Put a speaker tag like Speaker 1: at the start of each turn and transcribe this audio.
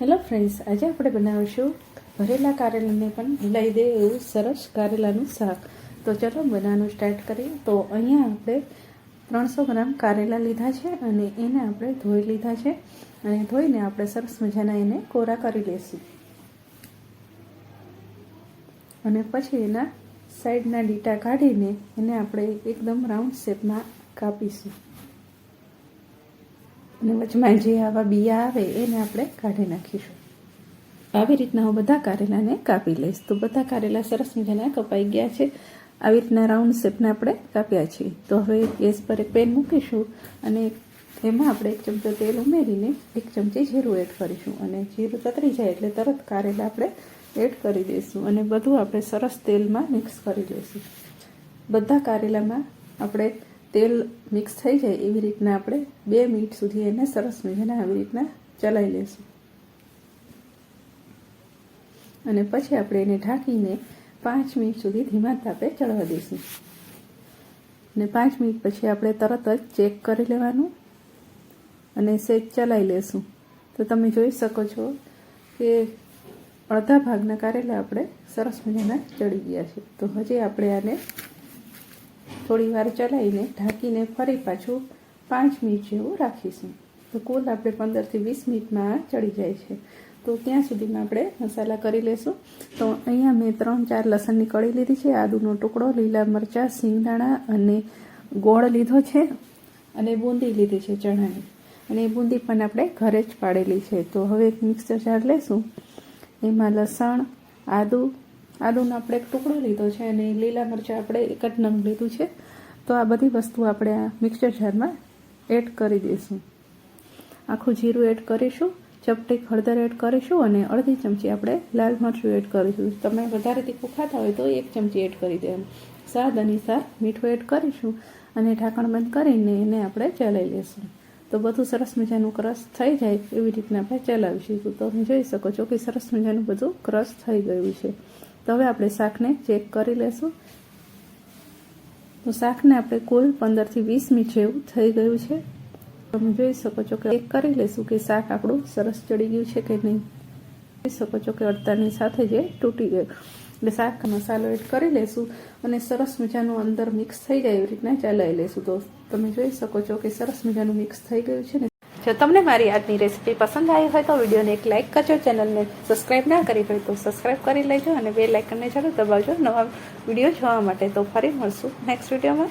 Speaker 1: Hello friends, આજે આપણે બનાવીશું ભરેલા કારેલાને પણ ભૂલાઈ દે એવું સરસ કારેલાનું શાક. તો ચલો બનાવવાનું સ્ટાર્ટ કરીએ. તો અહીંયા આપણે 300 ગ્રામ કારેલા લીધા છે અને એને આપણે ધોઈ લીધા છે અને ધોઈને આપણે સરસ મજાના એને કોરા કરી લઈશું અને પછી એના સાઈડના ડીટા કાઢીને એને આપણે એકદમ રાઉન્ડ શેપમાં કાપીશું અને વચમાં જે આવા બિયા આવે એને આપણે કાઢી નાખીશું. આવી રીતના હું બધા કારેલાને કાપી લઈશ. તો બધા કારેલા સરસ મજાના કપાઈ ગયા છે. આવી રીતના રાઉન્ડ શેપના આપણે કાપ્યા છે. તો હવે ગેસ પર એક પેન મૂકીશું અને એમાં આપણે 1 ચમચો તેલ ઉમેરીને 1 ચમચી જીરું એડ કરીશું અને જીરું તતરી જાય એટલે તરત કારેલા આપણે એડ કરી દઈશું અને બધું આપણે સરસ તેલમાં મિક્સ કરી લઈશું. બધા કારેલામાં આપણે તેલ મિક્સ થઈ જાય એવી રીતના આપણે 2 મિનિટ સુધી એને સરસ મજાના આવી રીતના ચલાવી લઈશું અને પછી આપણે એને ઢાંકીને 5 મિનિટ સુધી ધીમા તાપે ચડવા દઈશું અને 5 મિનિટ પછી આપણે તરત જ ચેક કરી લેવાનું અને સેજ ચલાવી લેશું. તો તમે જોઈ શકો છો કે અડધા ભાગના કારેલા આપણે સરસ મજાના ચડી ગયા છે. તો હજી આપણે આને થોડી વાર ચલાવીને ઢાંકીને ફરી પાછું 5 મિનિટ જેવું રાખીશું. તો કુલ આપણે 15 થી 20 મિનિટમાં ચડી જાય છે. તો ત્યાં સુધીમાં આપણે મસાલા કરી લઈશું. તો અહીંયા મેં 3-4 લસણની કળી લીધી છે, આદુનો ટુકડો, લીલા મરચાં, સિંગદાણા અને ગોળ લીધો છે અને બૂંદી લીધી છે ચણાની અને એ બૂંદી પણ આપણે ઘરે જ પાડેલી છે. તો હવે એક મિક્સર જાર લઈશું. એમાં લસણ, આદુનો આપણે એક ટુકડો લીધો છે અને લીલા મરચાં આપણે 1 જ નંગ લીધું છે. તો આ બધી વસ્તુ આપણે આ મિક્સર જારમાં એડ કરી દઈશું. આખું જીરું એડ કરીશું, ચપટી હળદર એડ કરીશું અને અડધી ચમચી આપણે લાલ મરચું એડ કરીશું. તમે વધારે તીખું ખાતા હોય તો 1 ચમચી એડ કરી દેવાનું. સ્વાદ અનુસાર મીઠું એડ કરીશું અને ઢાંકણ બંધ કરીને એને આપણે ચલાવી લઈશું. તો બધું સરસ મજાનું ક્રશ થઈ જાય એવી રીતના આપણે ચલાવીશું. તો તમે જોઈ શકો છો કે સરસ મજાનું બધું ક્રશ થઈ ગયું છે. તો હવે આપણે શાકને ચેક કરી લઈશું. તો શાકને આપણે કુલ 15 થી 20 મિનિટ જેવું થઈ ગયું છે. તમે જોઈ શકો છો કે ચેક કરી લઈશું કે શાક આપણું સરસ ચડી ગયું છે કે નહીં. જોઈ શકો છો કે અડતાની સાથે જે તૂટી ગયું. એટલે શાક મસાલો એડ કરી લઈશું અને સરસ મજાનું અંદર મિક્સ થઈ જાય એવી રીતના ચલાવી લઈશું. તો તમે જોઈ શકો છો કે સરસ મજાનું મિક્સ થઈ ગયું છે ને. જો તમને મારી આજની રેસીપી પસંદ આવી હોય તો વિડીયોને એક લાઇક કરજો. ચેનલને સબસ્ક્રાઈબ ના કરી હોય તો સબસ્ક્રાઈબ કરી લેજો અને બેલ આઇકનને જરૂર દબાવજો નવા વિડીયો જોવા માટે. તો ફરી મળશું નેક્સ્ટ વિડીયોમાં.